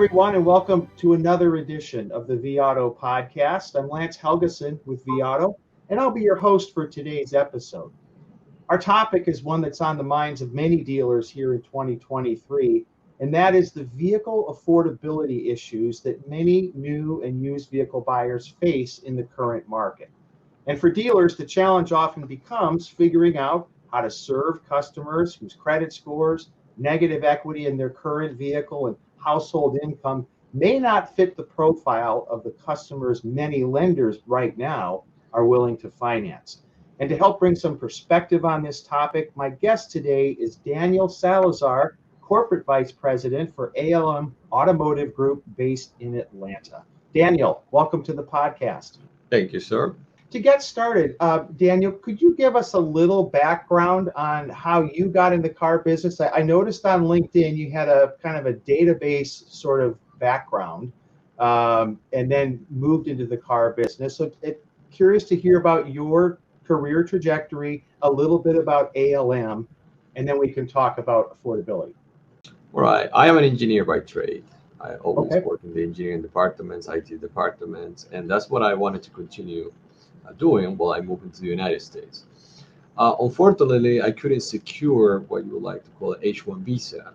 everyone, and welcome to another edition of the vAuto podcast. I'm Lance Helgeson with vAuto, and I'll be your host for today's episode. Our topic is one that's on the minds of many dealers here in 2023, and that is the vehicle affordability issues that many new and used vehicle buyers face in the current market. And for dealers, the challenge often becomes figuring out how to serve customers whose credit scores, negative equity in their current vehicle, and household income may not fit the profile of the customers many lenders right now are willing to finance. And to help bring some perspective on this topic, my guest today is Daniel Salazar, Corporate Vice President for ALM Automotive Group based in Atlanta. Daniel, welcome to the podcast. Thank you, sir. To get started, Daniel, could you give us a little background on how you got in the car business? I noticed on LinkedIn you had a kind of a database sort of background, and then moved into the car business. So curious to hear about your career trajectory, a little bit about ALM, and then we can talk about affordability. All right. I am an engineer by trade. I always work in the engineering departments, IT departments, and that's what I wanted to continue doing while I moved into the United States. Unfortunately, I couldn't secure what you would like to call an H-1 visa,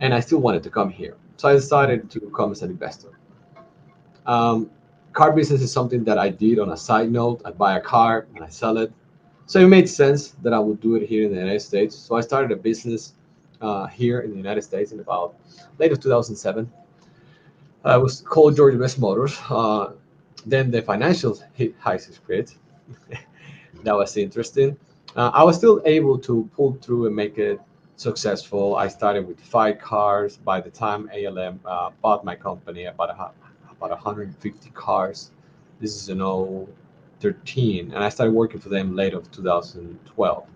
and I still wanted to come here. So I decided to come as an investor. Car business is something that I did on a side note. I buy a car and I sell it. So it made sense that I would do it here in the United States. So I started a business here in the United States in about late of 2007. It was called Georgia Best Motors. Then the financial crisis hit. That was interesting. I was still able to pull through and make it successful. I started with 5 cars. By the time ALM bought my company, about 150 cars. This is in 2013, and I started working for them late of 2012.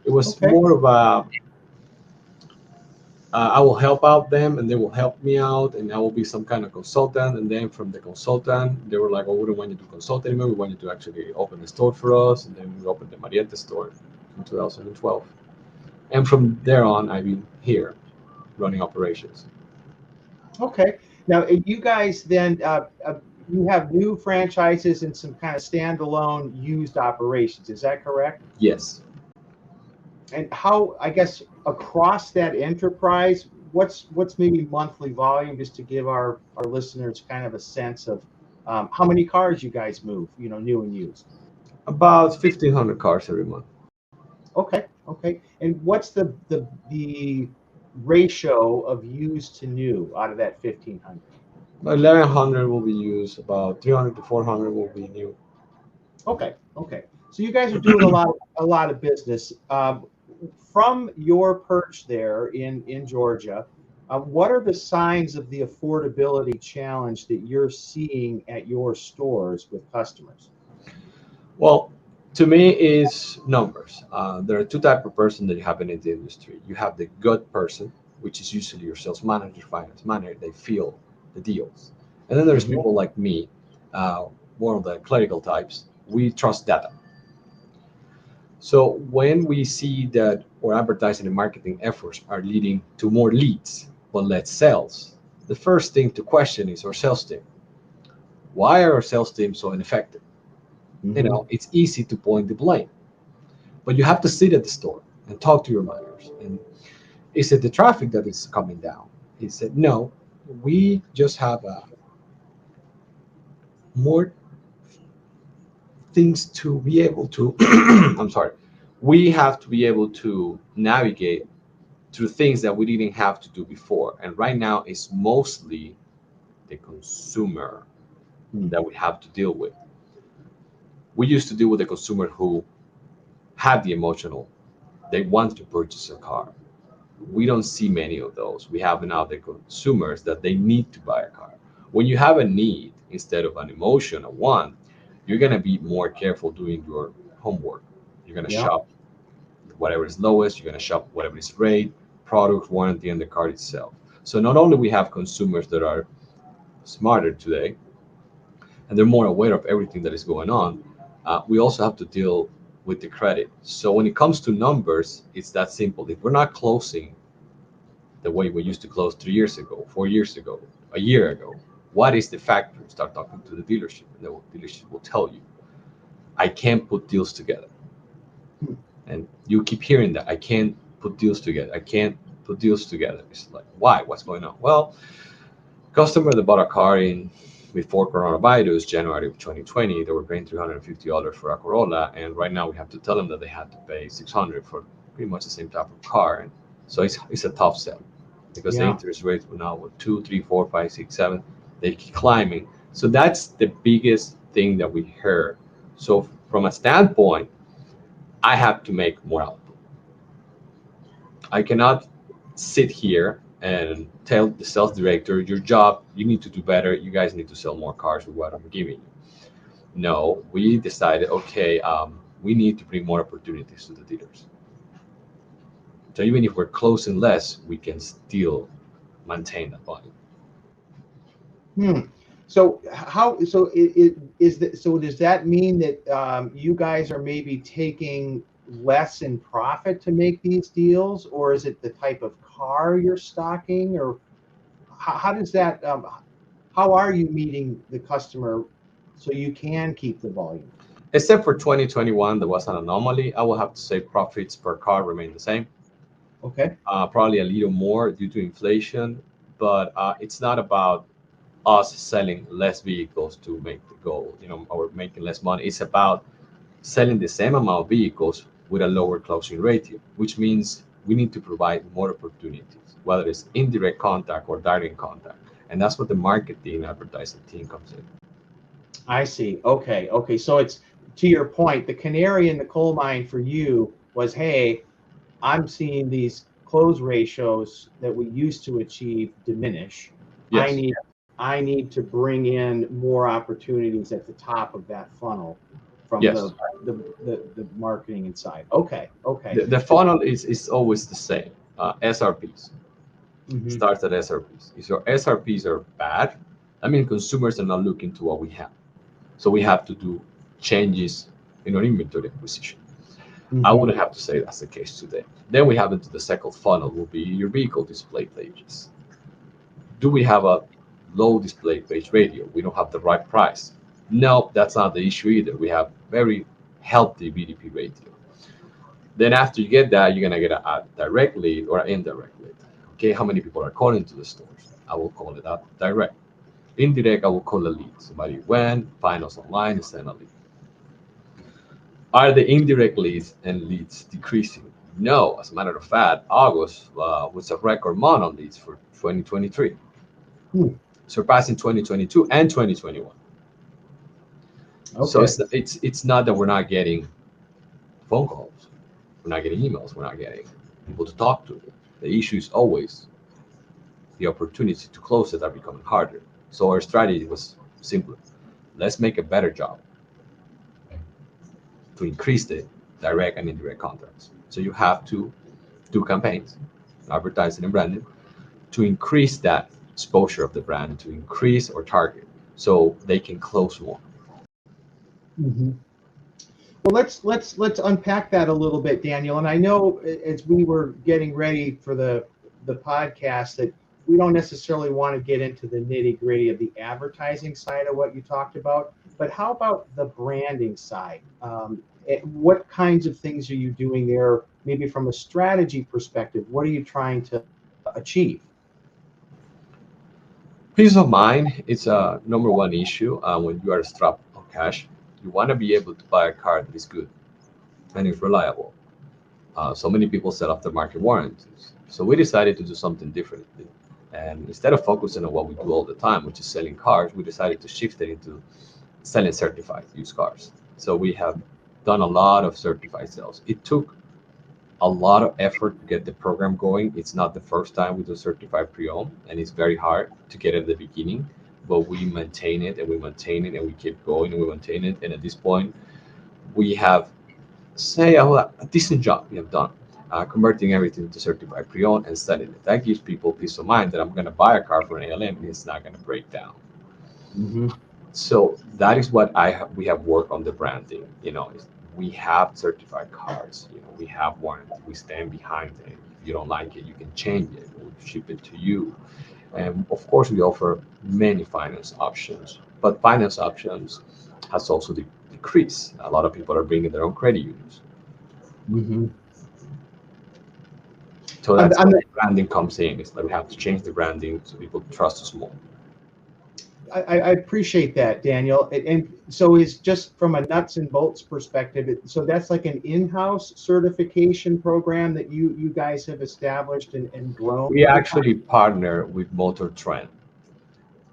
It was more of a I will help out them and they will help me out, and I will be some kind of consultant. And then from the consultant, they were like, "Oh, we don't want you to consult anymore. We want you to actually open the store for us." And then we opened the Marietta store in 2012. And from there on, I've been here running operations. Okay. Now, you guys then, you have new franchises and some kind of standalone used operations. Is that correct? Yes. And how, I guess, across that enterprise, what's maybe monthly volume, just to give our listeners kind of a sense of how many cars you guys move, new and used? About 1,500 cars every month. Okay. And what's the ratio of used to new out of that 1,500? 1,100 will be used. About 300 to 400 will be new. Okay. So you guys are doing a lot of business. From your perch there in Georgia, what are the signs of the affordability challenge that you're seeing at your stores with customers? Well, to me, is numbers. There are 2 types of person that you have in the industry. You have the gut person, which is usually your sales manager, finance manager. They feel the deals. And then there's people like me, more of the clerical types. We trust data. So when we see that our advertising and marketing efforts are leading to more leads, but less sales, the first thing to question is our sales team. Why are our sales team so ineffective? It's easy to point the blame, but you have to sit at the store and talk to your managers. And is it the traffic that is coming down? He said, no, we just have more things to be able to we have to be able to navigate through things that we didn't have to do before, and right now it's mostly the consumer that we have to deal with. We used to deal with the consumer who had the emotional, they want to purchase a car. We don't see many of those. We have now the consumers that they need to buy a car. When you have a need instead of an emotion, a want, you're going to be more careful doing your homework. You're going to shop whatever is lowest. You're going to shop whatever is rate, product, warranty, and the car itself. So not only we have consumers that are smarter today, and they're more aware of everything that is going on, we also have to deal with the credit. So when it comes to numbers, it's that simple. If we're not closing the way we used to close 3 years ago, 4 years ago, a year ago. What is the factor? Start talking to the dealership, and the dealership will tell you, I can't put deals together. Hmm. And you keep hearing that, I can't put deals together. I can't put deals together. It's like, why? What's going on? Well, customer that bought a car in before coronavirus, January of 2020, they were paying $350 for a Corolla, and right now we have to tell them that they had to pay $600 for pretty much the same type of car. And so it's a tough sell because the Yeah. interest rates were now with 2, 3, 4, 5, 6, 7. They keep climbing. So that's the biggest thing that we heard. So from a standpoint, I have to make more output. I cannot sit here and tell the sales director, your job, you need to do better. You guys need to sell more cars with what I'm giving you. No, we decided, okay, we need to bring more opportunities to the dealers. So even if we're closing less, we can still maintain that volume. Hmm. So how? So it is that. So does that mean that you guys are maybe taking less in profit to make these deals, or is it the type of car you're stocking, or how does that? How are you meeting the customer so you can keep the volume? Except for 2021, there was an anomaly. I will have to say profits per car remain the same, Okay. probably a little more due to inflation, but it's not about us selling less vehicles to make the goal, or making less money. It's about selling the same amount of vehicles with a lower closing ratio, which means we need to provide more opportunities, whether it's indirect contact or direct contact. And that's what the marketing advertising team comes in. I see. Okay. Okay. So it's to your point, the canary in the coal mine for you was, hey, I'm seeing these close ratios that we used to achieve diminish. I Yes, need I need to bring in more opportunities at the top of that funnel from yes. the marketing inside. Okay, okay. The funnel is always the same. SRPs Hmm. starts at SRPs. If your SRPs are bad, I mean consumers are not looking to what we have. So we have to do changes in our inventory acquisition. I Hmm. wouldn't have to say that's the case today. Then we have into the second funnel will be your vehicle display pages. Do we have a low display page radio? We don't have the right price. No, that's not the issue either. We have very healthy BDP radio. Then after you get that, you're gonna get a direct lead or an indirect lead. Okay, how many people are calling to the stores? I will call it out direct. Indirect, I will call a lead. Somebody went, find us online, and send a lead. Are the indirect leads and leads decreasing? No. As a matter of fact, August was a record month on leads for 2023, Hmm. surpassing 2022 and 2021. So Okay. it's not that we're not getting phone calls, we're not getting emails, we're not getting people to talk to. The issue is always the opportunity to close it are becoming harder. So our strategy was simpler. Let's make a better job to increase the direct and indirect contacts. So you have to do campaigns, advertising and branding, to increase that exposure of the brand, to increase our target, so they can close more. Hmm. Well, let's unpack that a little bit, Daniel. And I know as we were getting ready for the podcast that we don't necessarily want to get into the nitty gritty of the advertising side of what you talked about, but how about the branding side? What kinds of things are you doing there? Maybe from a strategy perspective, what are you trying to achieve? Peace of mind is a number one issue when you are strapped of cash. You want to be able to buy a car that is good and is reliable. So many people set up their market warranties. So we decided to do something different. And instead of focusing on what we do all the time, which is selling cars, we decided to shift it into selling certified used cars. So we have done a lot of certified sales. It took a lot of effort to get the program going. It's not the first time we do certified pre-owned, and it's very hard to get at the beginning. But we maintain it and we maintain it and we keep going and we maintain it. And at this point, we have say a decent job we have done converting everything to certified pre-owned and selling it. That gives people peace of mind that I'm going to buy a car for an ALM and it's not going to break down. Hmm. So that is what we have worked on the branding. We have certified cars. We have warranty. We stand behind it. If you don't like it, you can change it. We'll ship it to you. And of course, we offer many finance options, but finance options has also decreased. A lot of people are bringing their own credit unions. Mm-hmm. So I'm, that's I'm, where the branding comes in. Is that we have to change the branding so people trust us more. I appreciate that, Daniel. And so is just from a nuts and bolts perspective, so that's like an in-house certification program that you guys have established and grown We over time? actually partner with Motor Trend,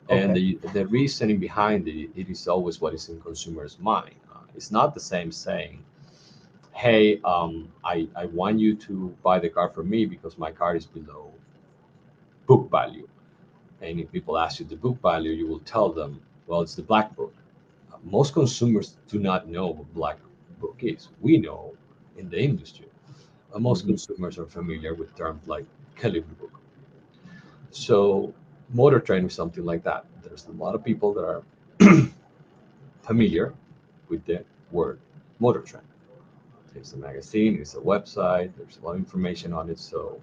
and Okay. the reasoning behind it is always what is in consumers' mind. It's not the same saying, "Hey, I want you to buy the car from me because my car is below book value." And if people ask you the book value, you will tell them, "Well, it's the black book." Most consumers do not know what black book is. We know in the industry. Most Mm-hmm. consumers are familiar with terms like Kelly Blue Book. So motor trend is something like that. There's a lot of people that are familiar with the word motor trend. It's a magazine, it's a website, there's a lot of information on it. So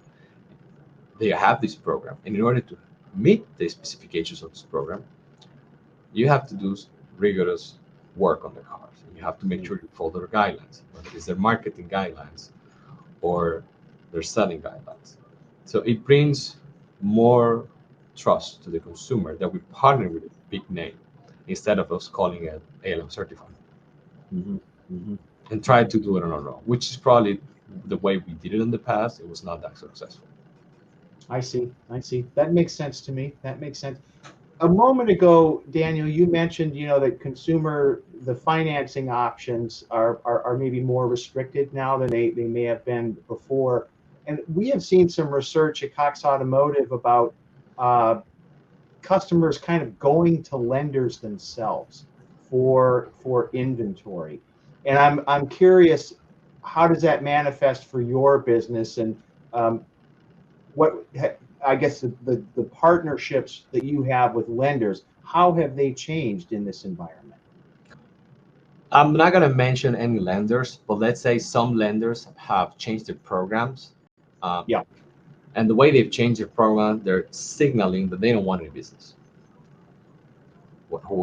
they have this program. And in order to meet the specifications of this program, you have to do rigorous work on the cars. You have to make sure you follow their guidelines, whether it's their marketing guidelines or their selling guidelines. So it brings more trust to the consumer that we partner with a big name instead of us calling it ALM certified Mm-hmm. Mm-hmm. and try to do it on our own, which is probably the way we did it in the past. It was not that successful. I see. I see. That makes sense to me. That makes sense. A moment ago, Daniel, you mentioned, that the financing options are maybe more restricted now than they may have been before. And we have seen some research at Cox Automotive about uh, customers kind of going to lenders themselves for inventory. And I'm curious, how does that manifest for your business, and um, what I guess the partnerships that you have with lenders, how have they changed in this environment? I'm not going to mention any lenders, but let's say some lenders have changed their programs. Um, Yeah. and the way they've changed their program, they're signaling that they don't want any business.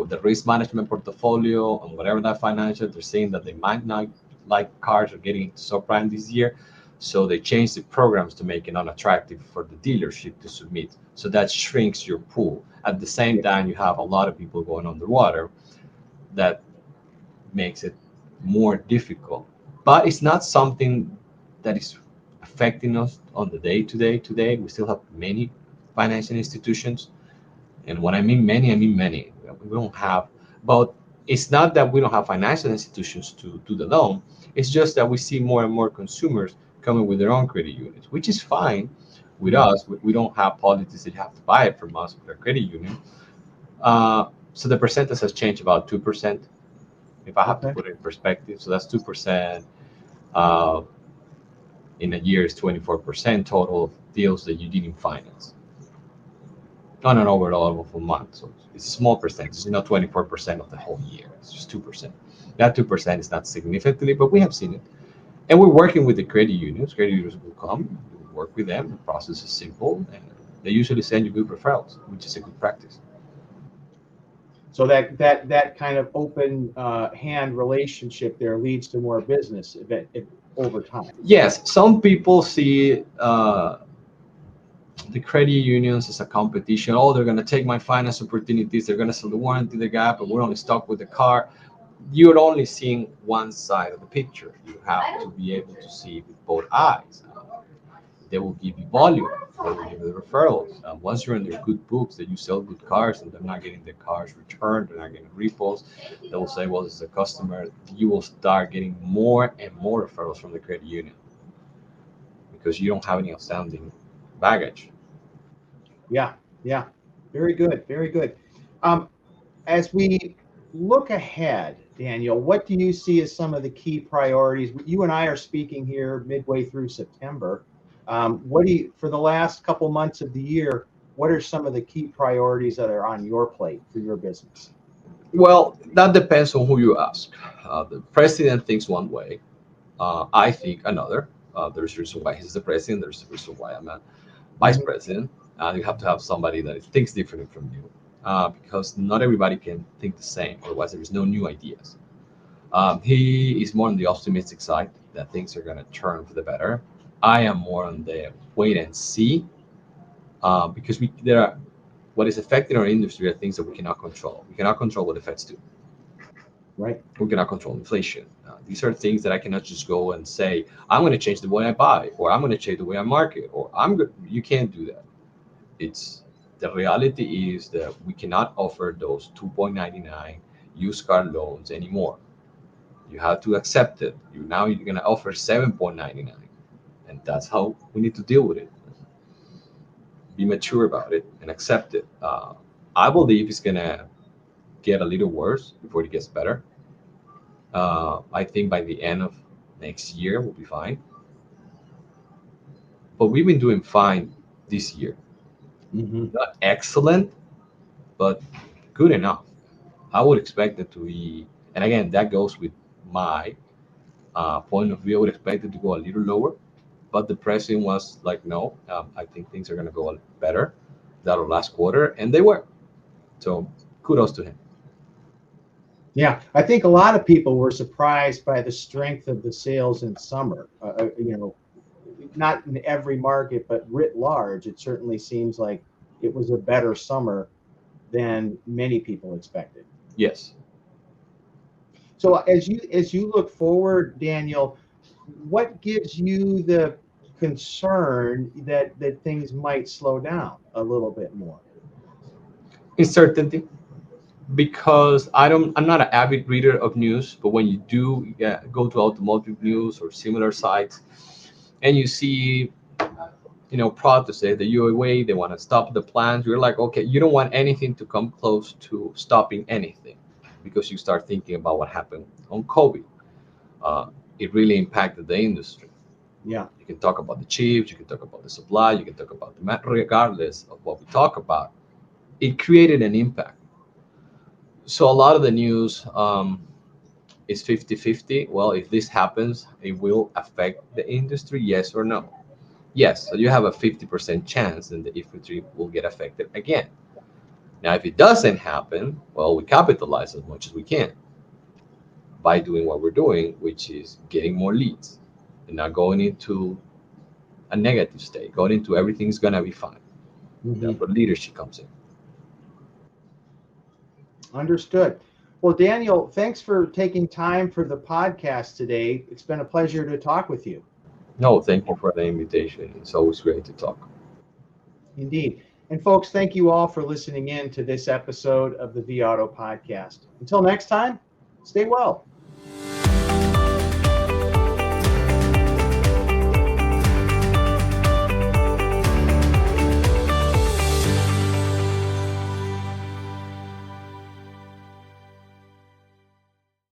The risk management portfolio and whatever that financial, they're saying that they might not like cars or getting into subprime this year. So they changed the programs to make it unattractive for the dealership to submit. So that shrinks your pool. At the same Yeah. time, you have a lot of people going underwater. That makes it more difficult. But it's not something that is affecting us on the day to day. Today, we still have many financial institutions, and when I mean many, I mean many. We don't have, but it's not that we don't have financial institutions to do the loan. It's just that we see more and more consumers coming with their own credit units, which is fine with Mhm. us. We don't have policies that have to buy it from us with our credit union. So the percentage has changed about 2%, if I have to Okay. put it in perspective. So that's 2%. Uh, in a year is 24% total of deals that you didn't finance on an overall of a month. So it's a small percentage. It's not 24% of the whole year. It's just 2%. That 2% is not significantly, but we have seen it. And we're working with the credit unions. Credit unions will come, we'll work with them. The process is simple, and they usually send you good referrals, which is a good practice. So that kind of open hand relationship there leads to more business over time. Yes, some people see the credit unions as a competition. Oh, they're going to take my finance opportunities. They're going to sell the warranty, the gap, and we're only stuck with the car. You're only seeing one side of the picture. You have to be able to see with both eyes. They will give you volume. They will give you the referrals. Once you're in their good books, that you sell good cars and they're not getting the cars returned, they're not getting repos, they will say, well, this is a customer. You will start getting more and more referrals from the credit union because you don't have any outstanding baggage. Yeah, yeah. Very good, very good. Um, as we look ahead, Daniel, what do you see as some of the key priorities? You and I are speaking here midway through September. For the last couple months of the year, what are some of the key priorities that are on your plate for your business? Well, that depends on who you ask. The president thinks one way. I think another. There's a reason why he's the president. There's a reason why I'm a vice Mhm. president. You have to have somebody that thinks differently from you, because not everybody can think the same. Otherwise, there is no new ideas. He is more on the optimistic side, that things are going to turn for the better. I am more on the wait and see, because there are what is affecting our industry are things that we cannot control. We cannot control what the Feds do. Right. We cannot control inflation. These are things that I cannot just go and say, I'm going to change the way I buy, or I'm going to change the way I market, or you can't do that. It's the reality is that we cannot offer those 2.99 used car loans anymore. You have to accept it. You're going to offer 7.99, and that's how we need to deal with it. Be mature about it and accept it. I believe it's going to get a little worse before it gets better. I think by the end of next year we'll be fine. But we've been doing fine this year. Not excellent, but good enough. I would expect it to be, and again, that goes with my point of view. I would expect it to go a little lower, but the president was like, no, I think things are going to go better that last quarter, and they were. So kudos to him. Yeah, I think a lot of people were surprised by the strength of the sales in summer. Not in every market, but writ large, it certainly seems like it was a better summer than many people expected. Yes. So as you look forward, Daniel, what gives you the concern that things might slow down a little bit more? Uncertainty, because I'm not an avid reader of news, but when you do go to automotive news or similar sites, and you see, protests, the UAW, they want to stop the plans. You're like, okay, you don't want anything to come close to stopping anything, because you start thinking about what happened on COVID. It really impacted the industry. Yeah. You can talk about the chips, you can talk about the supply, you can talk about the regardless of what we talk about, it created an impact. So a lot of the news is 50-50. Well, if this happens, it will affect the industry, yes or no? Yes, so you have a 50% chance that the industry will get affected again. Now, if it doesn't happen, well, we capitalize as much as we can by doing what we're doing, which is getting more leads and not going into a negative state, going into everything's going to be fine. That's where leadership comes in. Understood. Well, Daniel, thanks for taking time for the podcast today. It's been a pleasure to talk with you. No, thank you for the invitation. It's always great to talk. Indeed. And folks, thank you all for listening in to this episode of the vAuto podcast. Until next time, stay well.